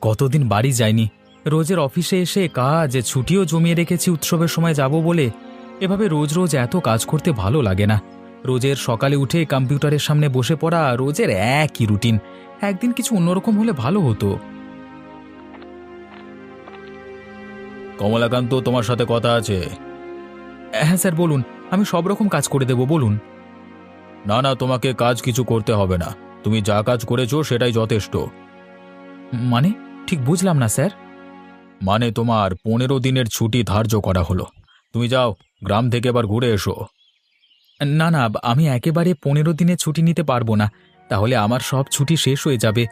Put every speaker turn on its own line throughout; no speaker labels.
কতদিন বাড়ি যায়নি। রোজের অফিসে এসে কাজ ছুটিও জমিয়ে রেখেছি উৎসবের সময় যাব বলে। এভাবে রোজ রোজ এত কাজ করতে ভালো লাগে না। রোজের সকালে উঠে কম্পিউটারের সামনে বসে পড়া, রোজের একই রুটিন। একদিন কিছু অন্যরকম হলে ভালো হতো। কমলাকান্ত, তোমার সাথে কথা আছে। হ্যাঁ স্যার, বলুন। আমি সব রকম কাজ করে দেব, বলুন। না না, তোমাকে কাজ কিছু করতে হবে না। তুমি যা কাজ করেছো সেটাই যথেষ্ট। মানে ঠিক বুঝলাম না স্যার। মানে তোমার 15 দিনের ছুটি ধার্য করা হলো। তুমি যাও, গ্রাম থেকে এবার ঘুরে এসো। না না, আমি একেবারে 15 দিনের ছুটি নিতে পারবো না। তাহলে আমার সব ছুটি শেষ হয়ে যাবে।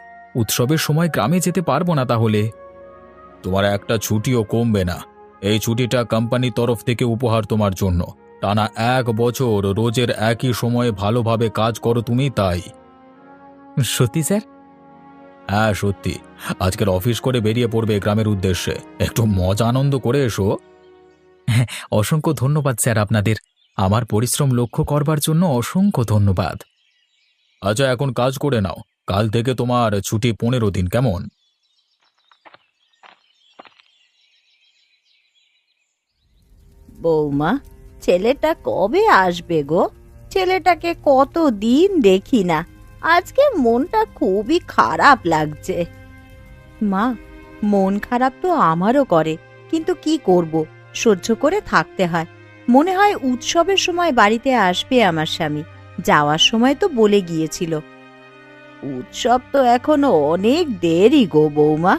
উৎসবের সময় গ্রামে যেতে পারবো না তাহলে। তোমার একটা ছুটিও কমবে না। এই ছুটিটা কোম্পানির তরফ থেকে উপহার তোমার জন্য। টানা 1 বছর রোজের একই সময়ে ভালোভাবে কাজ করো তুমি, তাই। সত্যি স্যার? হ্যাঁ সত্যি। আজকের অফিস করে বেরিয়ে পড়বে গ্রামের উদ্দেশ্যে। একটু মজা আনন্দ করে এসো। হ্যাঁ, অসংখ্য ধন্যবাদ স্যার আপনাদের। আমার পরিশ্রম লক্ষ্য করবার জন্য অসংখ্য ধন্যবাদ। আচ্ছা, এখন কাজ করে নাও। কাল থেকে তোমার ছুটি 15 দিন, কেমন?
বৌমা, ছেলেটা কবে আসবে গো? ছেলেটাকে কতদিন দেখি না। আজকে মনটা খুবই খারাপ লাগছে। মা, মন খারাপ তো আমারও করে, কিন্তু কি করব, সহ্য করে থাকতে হয়। মনে হয় উৎসবের সময় বাড়িতে আসবে আমার স্বামী। যাওয়ার সময় তো বলে গিয়েছিল। উৎসব তো এখনো অনেক দেরি গো বৌমা।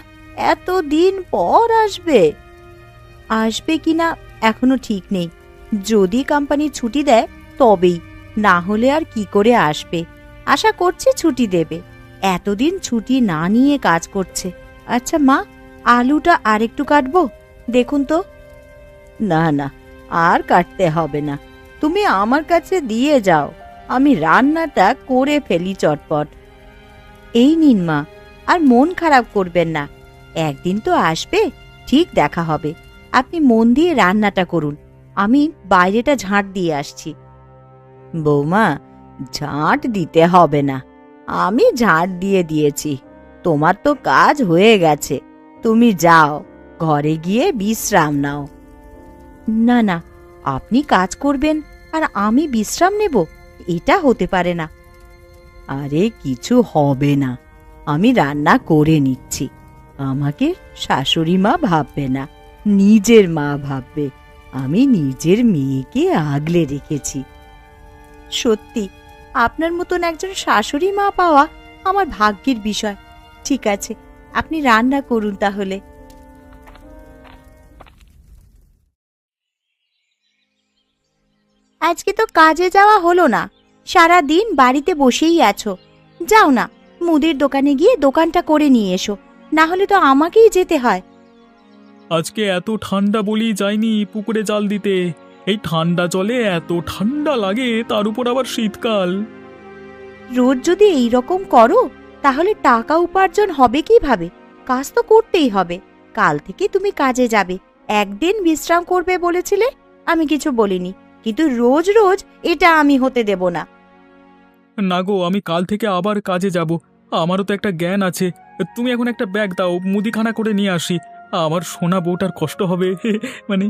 এতদিন পর আসবে। আসবে কিনা এখনো ঠিক নেই। যদি কোম্পানি ছুটি দেয় তবেই, না হলে আর কি করে আসবে। আশা করছি ছুটি দেবে। এতদিন ছুটি না নিয়ে কাজ করছে। আচ্ছা মা, আলুটা আরেকটু কাটবো, দেখুন তো। না না, আর কাটতে হবে না। তুমি আমার কাছে দিয়ে যাও, আমি রান্নাটা করে ফেলি চটপট। এই নিন মা, আর মন খারাপ করবেন না। একদিন তো আসবে, ঠিক দেখা হবে। আপনি মন দিয়ে রান্নাটা করুন, আমি বাইরেটা ঝাঁট দিয়ে আসছি। বৌমা, ঝাঁট দিতে হবে না, আমি ঝাঁট দিয়ে দিয়েছি। তোমার তো কাজ হয়ে গেছে, তুমি যাও, ঘরে গিয়ে বিশ্রাম নাও। না না, আপনি কাজ করবেন আর আমি বিশ্রাম নেব, এটা হতে পারে না। আরে কিছু হবে না, আমি রান্না করে নিচ্ছি। আমাকে শাশুড়ি মা ভাববে না, নিজের মা ভাববে। আমি নিজের মেয়েকে আগলে রেখেছি। সত্যি, আপনার মতন একজন শাশুড়ি মা পাওয়া আমার ভাগ্যের বিষয়। ঠিক আছে, আপনি রান্না করুন তাহলে। আজকে তো কাজে যাওয়া হলো না, সারা দিন বাড়িতে বসেই আছো। যাও না, মুদির দোকানে গিয়ে দোকানটা করে নিয়ে এসো, না হলে তো আমাকেই যেতে হয়।
আজকে এত ঠান্ডা বলেই যাইনি পুকুরে জাল দিতে। এই ঠান্ডা জলে এত ঠান্ডা লাগে, তার উপর আবার শীতকাল।
রোজ যদি এই রকম করো তাহলে টাকা উপার্জন হবে কিভাবে? কাজ তো করতেই হবে। কাল থেকে তুমি কাজে যাবে, একদিন বিশ্রাম করবে বলেছিলে, আমি কিছু বলিনি, কিন্তু রোজ রোজ এটা আমি হতে দেব না।
না গো, আমি কাল থেকে আবার কাজে যাব। আমারও তো একটা জ্ঞান আছে। তুমি এখন একটা ব্যাগ দাও, মুদিখানা করে নিয়ে আসি। আমার সোনা বউটার কষ্ট হবে। মানে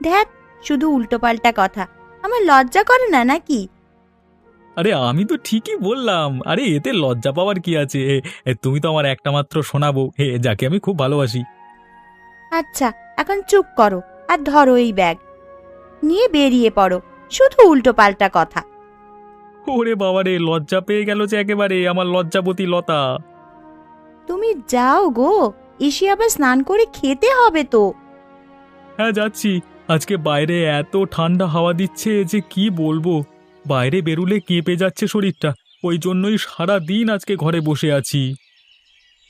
ধ্যাত, শুধু উল্টোপাল্টা কথা। আমার লজ্জা করে না নাকি?
আরে আমি তো ঠিকই বললাম। আরে এতে লজ্জা পাওয়ার কি আছে? তুমি তো আমার একটা মাত্র সোনা বউ, যাকে আমি খুব ভালোবাসি।
আচ্ছা, এখন চুপ করো আর ধরো এই ব্যাগ, নিয়ে বেরিয়ে পড়ো। শুধু উল্টোপাল্টা কথা।
ওরে বাবারে, লজ্জা পেয়ে গেল যে একেবারে আমার লজ্জাবতী লতা।
তুমি যাও গো, এসে আবার স্নান করে খেতে হবে তো।
হ্যাঁ যাচ্ছি। আজকে বাইরে এত ঠান্ডা হাওয়া দিচ্ছে যে কি বলবো। বাইরে বেরুলে কেঁপে যাচ্ছে শরীরটা। ওই জন্যই সারা দিন আজকে ঘরে বসে আছি।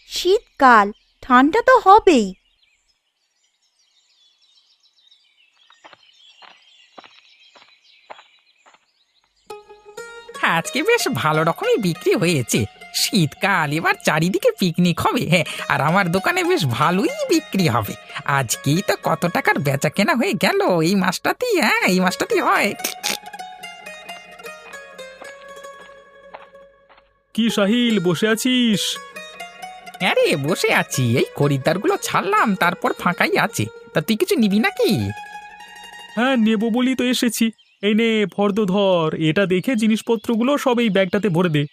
শীতকাল, ঠান্ডা তো হবেই।
হ্যাঁ, আজকে বেশ ভালো রকমই বিক্রি হয়েছে। শীতকাল, এবার চারিদিকে পিকনিক হবে। হ্যাঁ, আর আমার দোকানে বেশ ভালোই বিক্রি হবে। আজকেই তো কত টাকার বেচা কেনা হয়ে গেল এই মাসটাতেই। হ্যাঁ, এই মাসটাতেই হয়।
কি সাহিল, বসে আছিস?
আরে বসে আছি, এই খরিদ্দারগুলো ছাড়লাম, তারপর ফাঁকাই আছে। তা তুই কিছু নিবি নাকি?
হ্যাঁ, নেবো বলি তো এসেছি। এই নে ফর্দ ধর, এটা দেখে জিনিসপত্রগুলো সব এই ব্যাগটাতে ভরে দে।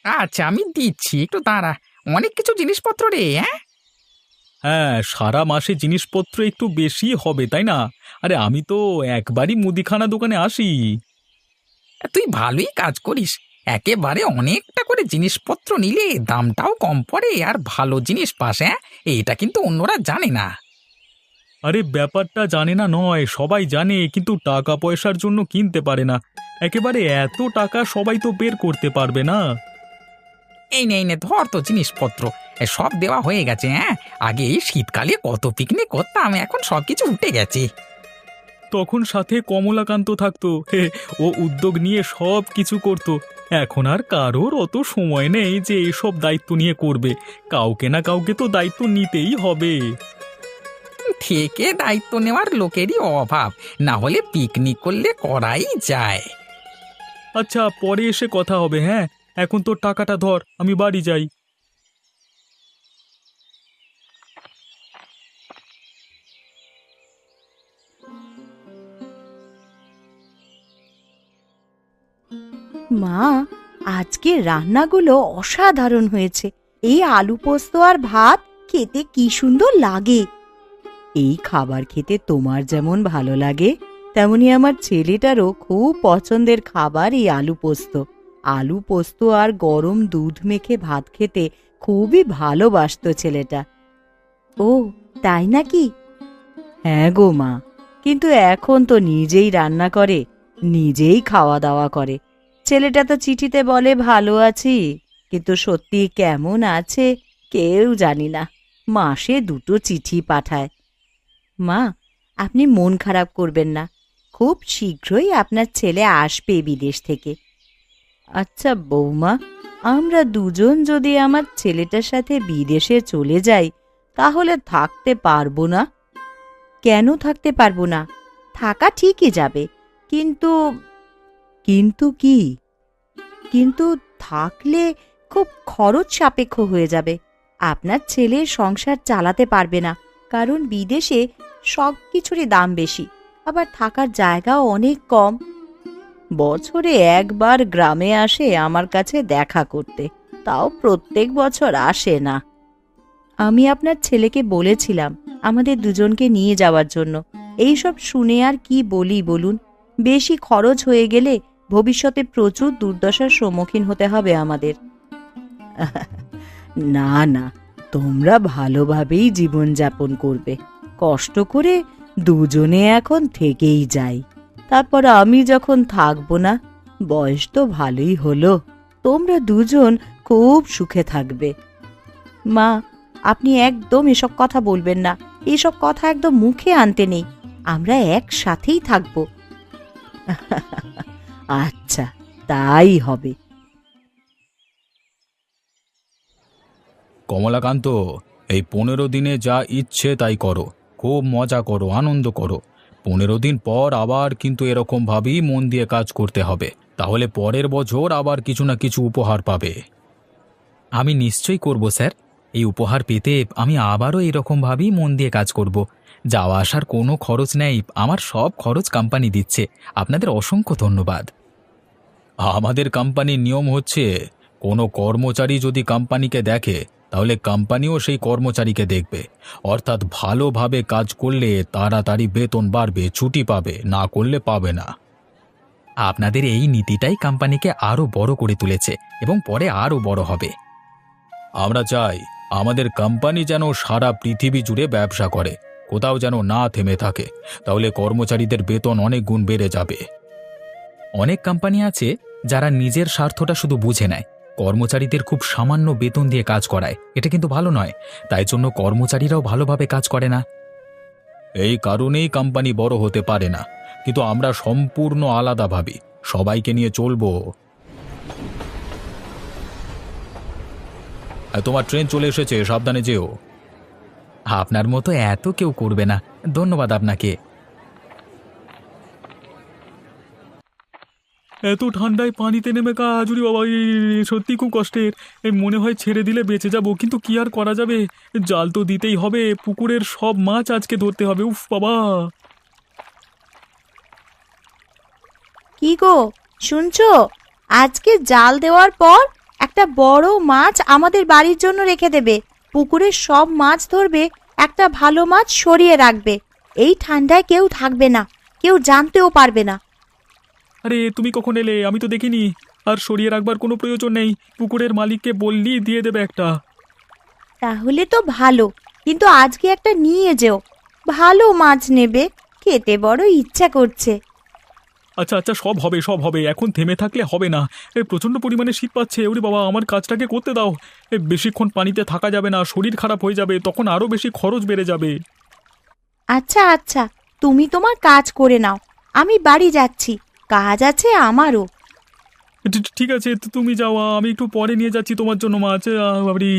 আচ্ছা আমি দিচ্ছি, একটু দাঁড়া। অনেক কিছু জিনিসপত্র রে, হ্যাঁ।
হ্যাঁ, সারা মাসে জিনিসপত্র একটু বেশি হবে, তাই না? আরে আমি তো একবারই মুদিখানা দোকানে আসি।
তুই ভালোই কাজ করিস। একেবারে অনেকটা করে জিনিসপত্র নিলে দামটাও কম পড়ে আর ভালো জিনিস পাস। হ্যাঁ, এটা কিন্তু অন্যরা জানে না।
আরে ব্যাপারটা জানে না নয়, সবাই জানে, কিন্তু টাকা পয়সার জন্য কিনতে পারে না। একেবারে এত টাকা সবাই তো বের করতে পারবে না।
এই নে ধর তো জিনিসপত্র। সব দেওয়া হয়ে গেছে। হ্যাঁ, আগে এই শীতকালে কত পিকনিক করতাম, এখন সবকিছু উঠে গেছে।
তখন সাথে কমলাকান্ত থাকতো, ও উদ্যোগ নিয়ে সব কিছু করতো। এখন আর কারোর অত সময় নেই যে এসব দায়িত্ব নিয়ে করবে। কাউকে না কাউকে তো দায়িত্ব নিতেই হবে।
থেকে দায়িত্ব নেওয়ার লোকেরই অভাব, না হলে পিকনিক করলে করাই যায়।
আচ্ছা, পরে এসে কথা হবে। হ্যাঁ, এখন তোর টাকাটা ধর, আমি বাড়ি যাই।
মা, আজকে রান্নাগুলো অসাধারণ হয়েছে। এই আলু পোস্ত আর ভাত খেতে কি সুন্দর লাগে। এই খাবার খেতে তোমার যেমন ভালো লাগে, তেমনি আমার ছেলেটারও খুব পছন্দের খাবার এই আলু পোস্ত। আলু পোস্ত আর গরম দুধ মেখে ভাত খেতে খুবই ভালোবাসতো ছেলেটা। ও, তাই নাকি? হ্যাঁ গো মা, কিন্তু এখন তো নিজেই রান্না করে, নিজেই খাওয়া দাওয়া করে। ছেলেটা তো চিঠিতে বলে ভালো আছি, কিন্তু সত্যি কেমন আছে কেউ জানি না। মাসে 2টো চিঠি পাঠায়। মা, আপনি মন খারাপ করবেন না। খুব শীঘ্রই আপনার ছেলে আসবে বিদেশ থেকে। আচ্ছা বৌমা, আমরা দুজন যদি আমার ছেলেটার সাথে বিদেশে চলে যাই, তাহলে থাকতে পারবো না? কেন থাকতে পারবো না? থাকা ঠিকই যাবে, কিন্তু কিন্তু কি? কিন্তু থাকলে খুব খরচ সাপেক্ষ হয়ে যাবে। আপনার ছেলে সংসার চালাতে পারবে না, কারণ বিদেশে সব কিছুরই দাম বেশি, আবার থাকার জায়গাও অনেক কম। বছরে একবার গ্রামে আসে আমার কাছে দেখা করতে, তাও প্রত্যেক বছর আসে না। আমি আপনার ছেলেকে বলেছিলাম আমাদের দুজনকে নিয়ে যাওয়ার জন্য। এইসব শুনে আর কি বলি বলুন? বেশি খরচ হয়ে গেলে ভবিষ্যতে প্রচুর দুর্দশার সম্মুখীন হতে হবে আমাদের। না না, তোমরা ভালোভাবেই জীবনযাপন করবে। কষ্ট করে দুজনে এখন থেকেই যাই, তারপর আমি যখন থাকবো না, বয়স তো ভালোই হলো, তোমরা দুজন খুব সুখে থাকবে। মা, আপনি একদম এসব কথা বলবেন না। এসব কথা একদম মুখে আনতে নেই। আমরা একসাথেই থাকবো। আচ্ছা, তাই হবে।
কমলাকান্ত, এই 15 দিনে যা ইচ্ছে তাই করো, খুব মজা করো, আনন্দ করো। 15 দিন পর আবার কিন্তু এরকম ভাবেই মন দিয়ে কাজ করতে হবে, তাহলে পরের বছর আবার কিছু না কিছু উপহার পাবে। আমি নিশ্চয়ই করব স্যার। এই উপহার পেতে আমি আবারও এরকম ভাবেই মন দিয়ে কাজ করব। যাওয়া আসার কোনো খরচ নেই, আমার সব খরচ কোম্পানি দিচ্ছে। আপনাদের অসংখ্য ধন্যবাদ। আমাদের কোম্পানির নিয়ম হচ্ছে, কোনো কর্মচারী যদি কোম্পানিকে দেখে, তাহলে কোম্পানিও সেই কর্মচারীকে দেখবে। অর্থাৎ ভালোভাবে কাজ করলে তাড়াতাড়ি বেতন বাড়বে, ছুটি পাবে, না করলে পাবে না। আপনাদের এই নীতিটাই কোম্পানিকে আরও বড় করে তুলেছে এবং পরে আরও বড় হবে। আমরা চাই আমাদের কোম্পানি যেন সারা পৃথিবী জুড়ে ব্যবসা করে, কোথাও যেন না থেমে থাকে, তাহলে কর্মচারীদের বেতন অনেক গুণ বেড়ে যাবে। অনেক কোম্পানি আছে যারা নিজের স্বার্থটা শুধু বুঝে নেয়, কর্মচারীদের খুব সামান্য বেতন দিয়ে কাজ করায়। এটা কিন্তু ভালো নয়, তাই জন্য কর্মচারীরাও ভালোভাবে কাজ করে না। এই কারণেই কোম্পানি বড় হতে পারে না, কিন্তু আমরা সম্পূর্ণ আলাদা ভাবি, সবাইকে নিয়ে চলবো। তোমার ট্রেন চলে এসেছে, সাবধানে যেও। আপনার মতো এত কেউ করবে না। ধন্যবাদ আপনাকে। এত ঠান্ডায় পানিতে নেমে কাজ, ওরে বাবা, সত্যি খুব কষ্টের। মনে হয় ছেড়ে দিলে বেঁচে যাব, কিন্তু কি আর করা যাবে, জাল তো দিতেই হবে, পুকুরের সব মাছ আজকে ধরতে হবে। উফ বাবা!
কি গো, শুনছো? আজকে জাল দেওয়ার পর একটা বড় মাছ আমাদের বাড়ির জন্য রেখে দেবে। পুকুরের সব মাছ ধরবে, একটা ভালো মাছ সরিয়ে রাখবে। এই ঠান্ডায় কেউ থাকবে না, কেউ জানতেও পারবে না।
আরে তুমি কখন এলে? আমি তো দেখিনি। আর সরিয়ে রাখবার কোনো প্রয়োজন নেই, পুকুরের মালিককে বললি দিয়ে দেবে একটা।
তাহলে তো ভালো, কিন্তু আজকে একটা নিয়ে যেও, ভালো মাছ নেবে, খেতে বড় ইচ্ছা করছে।
আচ্ছা আচ্ছা, সব হবে সব হবে, এখন থেমে থাকলে হবে না। প্রচণ্ড পরিমাণে শীত পাচ্ছে, ওরে বাবা, আমার কাজটাকে করতে দাও। বেশিক্ষণ পানিতে থাকা যাবে না, শরীর খারাপ হয়ে যাবে, তখন আরও বেশি খরচ বেড়ে যাবে।
আচ্ছা আচ্ছা, তুমি তোমার কাজ করে নাও, আমি বাড়ি যাচ্ছি, কাজ আছে আমারও।
ঠিক আছে, তো তুমি যাও, আমি একটু পরে নিয়ে যাচ্ছি তোমার জন্য মাছ। বাবরি!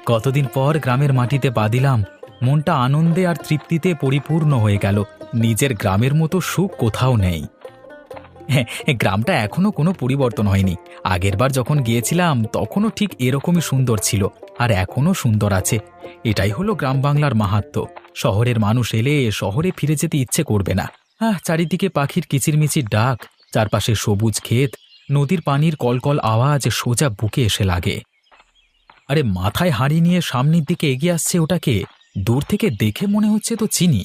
কতদিন পর গ্রামের মাটিতে পা দিলাম, মনটা আনন্দে আর তৃপ্তিতে পরিপূর্ণ হয়ে গেল। নিজের গ্রামের মতো সুখ কোথাও নেই। হ্যাঁ, গ্রামটা এখনো কোনো পরিবর্তন হয়নি। আগেরবার যখন গিয়েছিলাম তখনও ঠিক এরকমই সুন্দর ছিল, আর এখনো সুন্দর আছে। এটাই হলো গ্রাম বাংলার মাহাত্ম্য। শহরের মানুষ এলে শহরে ফিরে যেতে ইচ্ছে করবে না। চারিদিকে পাখির কিচিরমিচির ডাক, চারপাশে সবুজ ক্ষেত, নদীর পানির কলকল আওয়াজ সোজা বুকে এসে লাগে। আরে মাথায় হাঁড়ি নিয়ে সামনের দিকে এগিয়ে আসছে, ওটাকে দূর থেকে দেখে মনে হচ্ছে তো চিনি।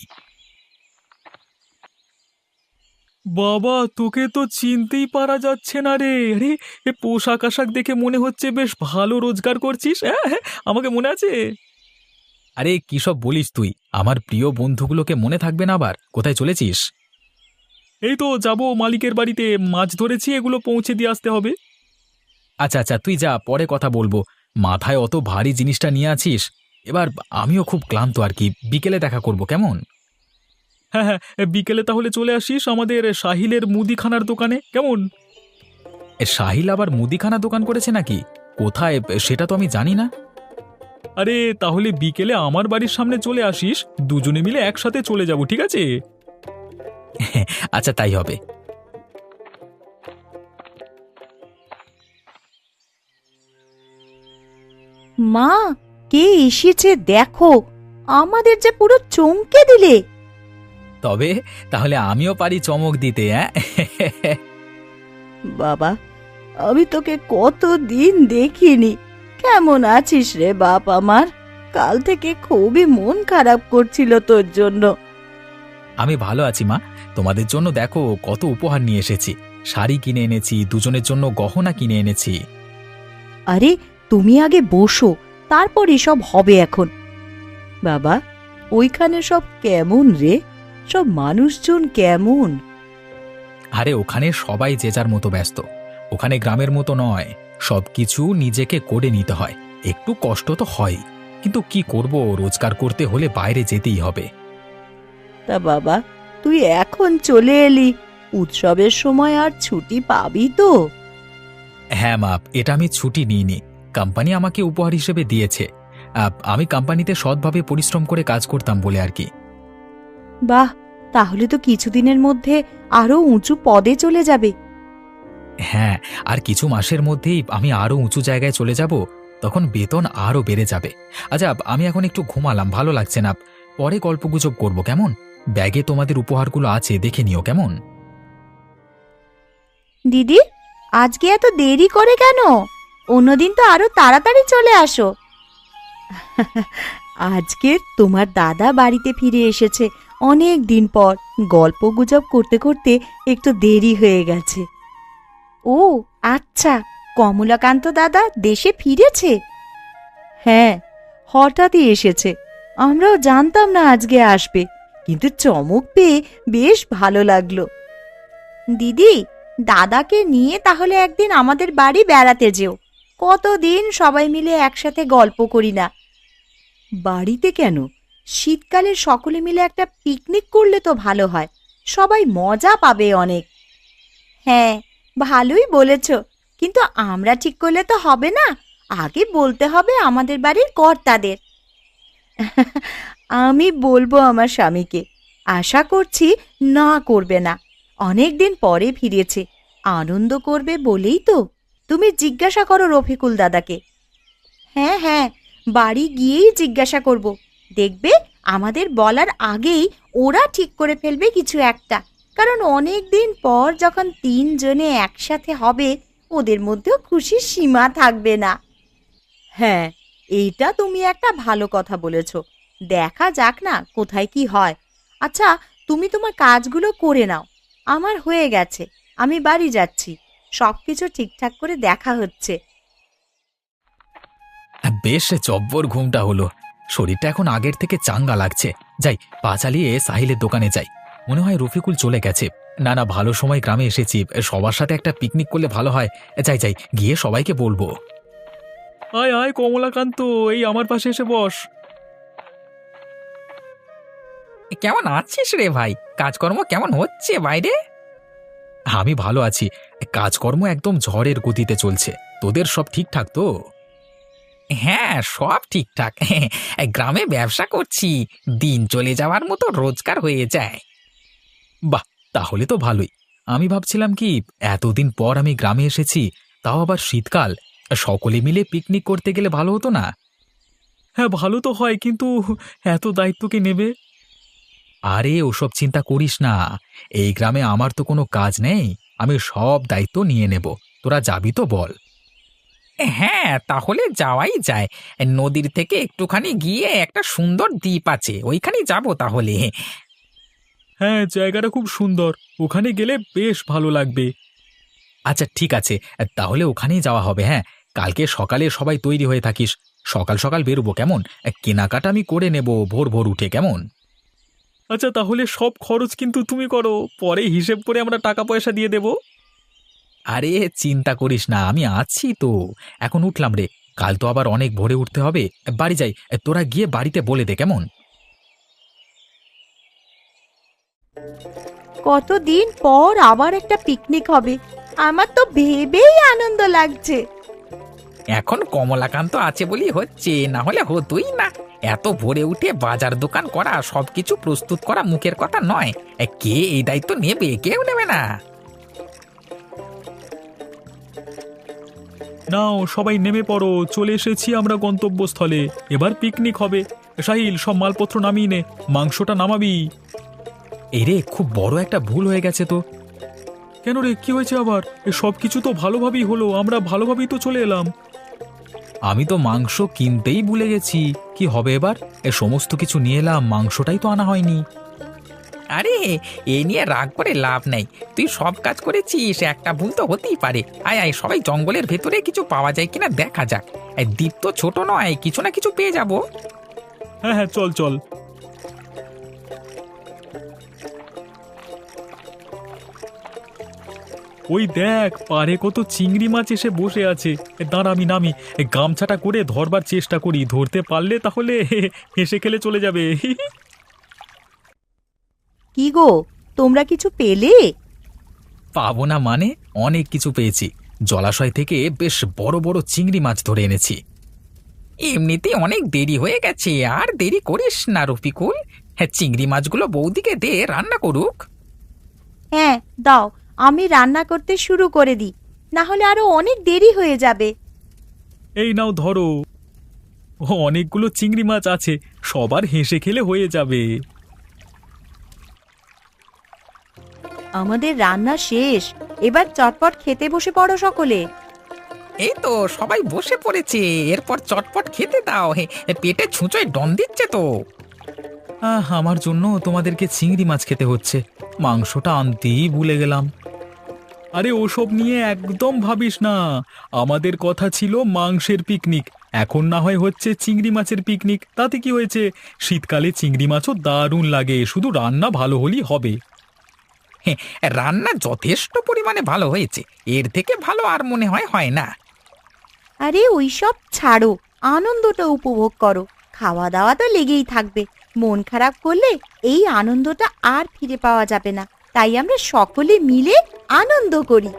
বাবা, তোকে তো চিনতেই পারা যাচ্ছে না রে। আরে, এ পোশাক আশাক দেখে মনে হচ্ছে বেশ ভালো রোজগার করছিস। হ্যাঁ হ্যাঁ, আমাকে মনে আছে? আরে কি সব বলিস তুই? আমার প্রিয় বন্ধুগুলোকে মনে থাকবে না আবার? কোথায় চলেছিস? এই তো যাবো মালিকের বাড়িতে, মাছ ধরেছি, এগুলো পৌঁছে দিয়ে আসতে হবে। আচ্ছা আচ্ছা, তুই যা, পরে কথা বলবো। মাথায় অত ভারী জিনিসটা নিয়ে আছিস। এবার আমিও খুব ক্লান্ত আর কি, বিকেলে দেখা করব, কেমন? হ্যাঁ হ্যাঁ, বিকেলে তাহলে চলে আসিস আমাদের সাহিলের মুদিখানার দোকানে, কেমন? সাহিল আবার মুদিখানা দোকান করেছে নাকি? কোথায় সেটা তো আমি জানি না। আরে তাহলে বিকেলে আমার বাড়ির সামনে চলে আসিস, দুজনে মিলে একসাথে চলে যাব, ঠিক আছে? আচ্ছা, তাই হবে।
মা, কে এসেছে দেখো, আমাদের যে পুরো চমকে দিলে।
তবে তাহলে আমিও পারি চমক দিতে, হ্যাঁ?
বাবা, আমি তোকে কতদিন দেখিনি, কেমন আছিস রে বাপ আমার? কাল থেকে খুবই মন খারাপ করছিল তোর জন্য।
আমি ভালো আছি মা। তোমাদের জন্য দেখো কত উপহার নিয়ে এসেছি। শাড়ি কিনে এনেছি, দুজনের জন্য গহনা কিনে এনেছি।
আরে তুমি আগে বসো, তারপর এসব হবে এখন। বাবা, ওইখানে সব কেমন রে? সব মানুষজন কেমন?
আরে ওখানে সবাই যে যার মতো ব্যস্ত। ওখানে গ্রামের মতো নয়, সবকিছু নিজেকে করে নিতে হয়। একটু কষ্ট তো হয়, কিন্তু কি করব, রোজগার করতে হলে বাইরে যেতেই হবে।
তা বাবা, তুই এখন চলে এলি, উৎসবের সময় আর ছুটি পাবি তো?
হ্যাঁ মা, এটা আমি ছুটি নিইনি, কোম্পানি আমাকে উপহার হিসেবে দিয়েছে। আমি কোম্পানিতে সৎভাবে পরিশ্রম করে কাজ করতাম বলে আর কি।
বাহ, তাহলে তো কিছুদিনের মধ্যে আরো উঁচু পদে চলে যাবে।
হ্যাঁ, আর কিছু মাসের মধ্যেই আমি আরো উঁচু জায়গায় চলে যাব, তখন বেতন আরো বেড়ে যাবে। আচ্ছা, আমি এখন একটু ঘুমালাম, ভালো লাগছে না, পরে গল্পগুজব করব, কেমন? ব্যাগে তোমাদের উপহারগুলো আছে, দেখে নিও, কেমন?
দিদি, আজকে এত দেরি করে কেন? অন্যদিন তো আরো তাড়াতাড়ি চলে আসো। আজকে তোমার দাদা বাড়িতে ফিরে এসেছে অনেক দিন পর, গল্প গুজব করতে করতে একটু দেরি হয়ে গেছে। ও আচ্ছা, কমলাকান্ত দাদা দেশে ফিরেছে? হ্যাঁ, হঠাৎই এসেছে, আমরাও জানতাম না আজকে আসবে, কিন্তু চমক পেয়ে বেশ ভালো লাগলো। দিদি, দাদাকে নিয়ে তাহলে একদিন আমাদের বাড়ি বেড়াতে যেও, কতদিন সবাই মিলে একসাথে গল্প করি না। বাড়িতে কেন, শীতকালে সকলে মিলে একটা পিকনিক করলে তো ভালো হয়, সবাই মজা পাবে অনেক। হ্যাঁ, ভালোই বলেছ, কিন্তু আমরা ঠিক করলে তো হবে না, আগে বলতে হবে আমাদের বাড়ির কর্তাদের। আমি বলবো আমার স্বামীকে, আশা করছি না করবে না। অনেক দিন পরে ফিরেছে, আনন্দ করবে বলেই তো। তুমি জিজ্ঞাসা করো রফিকুল দাদাকে। হ্যাঁ হ্যাঁ, বাড়ি গিয়েই জিজ্ঞাসা করব। দেখবে আমাদের বলার আগেই ওরা ঠিক করে ফেলবে কিছু একটা। কারণ অনেক দিন পর যখন তিনজনে একসাথে হবে, ওদের মধ্যেও খুশির সীমা থাকবে না। হ্যাঁ, এইটা তুমি একটা ভালো কথা বলেছ। দেখা যাক না কোথায় কি হয়। আচ্ছা, তুমি তোমার কাজগুলো করে নাও। আমার হয়ে গেছে, আমি বাড়ি যাচ্ছি। সবকিছু ঠিকঠাক করে দেখা হচ্ছে।
বেশ জব্বর ঘুমটা হলো। শরীরটা এখন আগের থেকে চাঙ্গা লাগছে। যাই, পা চালিয়ে সাহিলের দোকানে যাই। মনে হয় রফিকুল চলে গেছে। না না, ভালো সময় গ্রামে এসেছি, সবার সাথে একটা পিকনিক করলে ভালো হয়। যাই যাই, গিয়ে সবাইকে বলবো। আয় আয় কমলাকান্ত, এই আমার পাশে এসে বস।
কেমন আছিস রে ভাই? কাজকর্ম কেমন হচ্ছে বাইরে?
আমি ভালো আছি। কাজকর্ম একদম ঝড়ের গতিতে চলছে। তোদের সব ঠিকঠাক তো?
হ্যাঁ, সব ঠিকঠাক। গ্রামে ব্যবসা করছি, দিন চলে যাওয়ার মতো রোজগার হয়ে যায়।
বাহ, তাহলে তো ভালোই। আমি ভাবছিলাম কি, এতদিন পর আমি গ্রামে এসেছি, তাও আবার শীতকাল, সকলে মিলে পিকনিক করতে গেলে ভালো হতো না? হ্যাঁ, ভালো তো হয়, কিন্তু এত দায়িত্ব কে নেবে? আরে ওসব চিন্তা করিস না। এই গ্রামে আমার তো কোনো কাজ নেই, আমি সব দায়িত্ব নিয়ে নেব। তোরা যাবি তো বল?
হ্যাঁ, তাহলে যাওয়াই যায়। নদীর থেকে একটুখানি গিয়ে একটা সুন্দর দ্বীপ আছে, ওইখানেই যাব তাহলে।
হ্যাঁ, জায়গাটা খুব সুন্দর, ওখানে গেলে বেশ ভালো লাগবে। আচ্ছা ঠিক আছে, তাহলে ওখানেই যাওয়া হবে। হ্যাঁ, কালকে সকালে সবাই তৈরি হয়ে থাকিস। সকাল সকাল বেরোবো, কেমন? কেনাকাটা আমি করে নেব ভোর ভোর উঠে, কেমন? আচ্ছা, তাহলে সব খরচ কিন্তু তুমি করো, পরে হিসেব করে আমরা টাকা পয়সা দিয়ে দেব। আরে চিন্তা করিস না, আমি আছি তো। এখন উঠলাম রে, কাল তো আবার অনেক ভোরে উঠতে হবে। বাড়ি যাই, তোরা গিয়ে বাড়িতে বলে দে, কেমন?
কতদিন পর আবার একটা পিকনিক হবে, আমার তো ভেবেই আনন্দ লাগছে।
এখন কমলাকান্ত আছে বলি হচ্ছে, না হলে হতোই না। এত ভোরে উঠে বাজার দোকান করা, সবকিছু প্রস্তুত করা মুখের কথা নয়। কে এই দায়িত্ব নেবে? কেউ নেবে না।
নাও সবাই নেমে পড়ো, চলে এসেছি আমরা গন্তব্যস্থলে। এবার পিকনিক হবে। সাহিল, সব মালপত্র নামিয়ে নে, মাংসটা নামাবি। এই রে, খুব বড় একটা ভুল হয়ে গেছে তো। কেন রে, কি হয়েছে আবার? সব কিছু তো ভালোভাবেই হলো, আমরা ভালোভাবেই তো চলে এলাম। আমি তো মাংস কিনতেই ভুলে গেছি। কি হবে এবার? সমস্ত কিছু নিয়ে এলাম, মাংসটাই তো আনা হয়নি।
আরে, এ নিয়ে রাগ করে লাভ নেই। তুই সব কাজ করেছিস, একটা ভুল তো হতেই পারে। আয় আয়, সবাই জঙ্গলের ভেতরে কিছু পাওয়া যায় কিনা দেখা যাক। দ্বীপ তো ছোট নয়, কিছু না কিছু পেয়ে যাব।
হ্যাঁ হ্যাঁ, চল চল। ওই দেখ, পাড়ে কত চিংড়ি মাছ এসে বসে আছে। দাঁড়া, আমি নামি, গামছাটা করে ধরবার চেষ্টা করি। ধরতে পারলে তাহলে হেসে খেলে চলে যাবে।
কি গো, তোমরা কিছু পেলে?
পাবো না মানে, অনেক কিছু পেয়েছি। জলাশয় থেকে বেশ বড় বড় চিংড়ি মাছ ধরে এনেছি।
এমনিতেই অনেক দেরি হয়ে গেছে, আর দেরি করিস না রফিকুল। হ্যাঁ, চিংড়ি মাছগুলো বৌদিকে দে, রান্না করুক।
হ্যাঁ দাও, আমি রান্না করতে শুরু করে দিই, না হলে আরো অনেক দেরি হয়ে যাবে।
এই নাও ধরো। অনেকগুলো চিংড়ি মাছ আছে, সবার হেসে খেলে হয়ে যাবে।
আমাদের রান্না শেষ, এবার চটপট খেতে বসে পড়ো সকলে।
এই তো সবাই বসে পড়েছে, এরপর চটপট খেতে দাও। হে, পেটে ছুঁচোয় ডন দিচ্ছে তো।
আমার জন্য তোমাদেরকে চিংড়ি মাছ খেতে হচ্ছে, মাংসটা আনতেই ভুলে গেলাম। আরে ওসব নিয়ে একদম ভাবিস না, আমাদের কথা ছিল মাংসের পিকনিক, এখন না হয় হচ্ছে চিংড়ি মাছের পিকনিক। তাতে কি হয়েছে? শীতকালে চিংড়ি মাছও দারুণ লাগে, শুধু রান্না ভালো হলেই হবে।
হ্যাঁ, রান্না যথেষ্ট পরিমাণে ভালো হয়েছে, এর থেকে ভালো আর মনে হয় হয় না।
আরে ওইসব ছাড়ো, আনন্দটা উপভোগ করো। খাওয়া দাওয়া তো লেগেই থাকবে, মন খারাপ করলে এই আনন্দটা আর ফিরে পাওয়া যাবে না। তাই আমরা সকলে মিলে আনন্দ করি।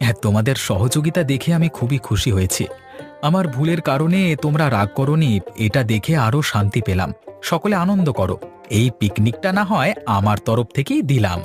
হ্যাঁ, তোমাদের সহযোগিতা দেখে আমি খুবই খুশি হয়েছি। আমার ভুলের কারণে তোমরা রাগ করোনি, এটা দেখে আরো শান্তি পেলাম। সকলে আনন্দ করো, এই পিকনিকটা না হয় আমার তরফ থেকেই দিলাম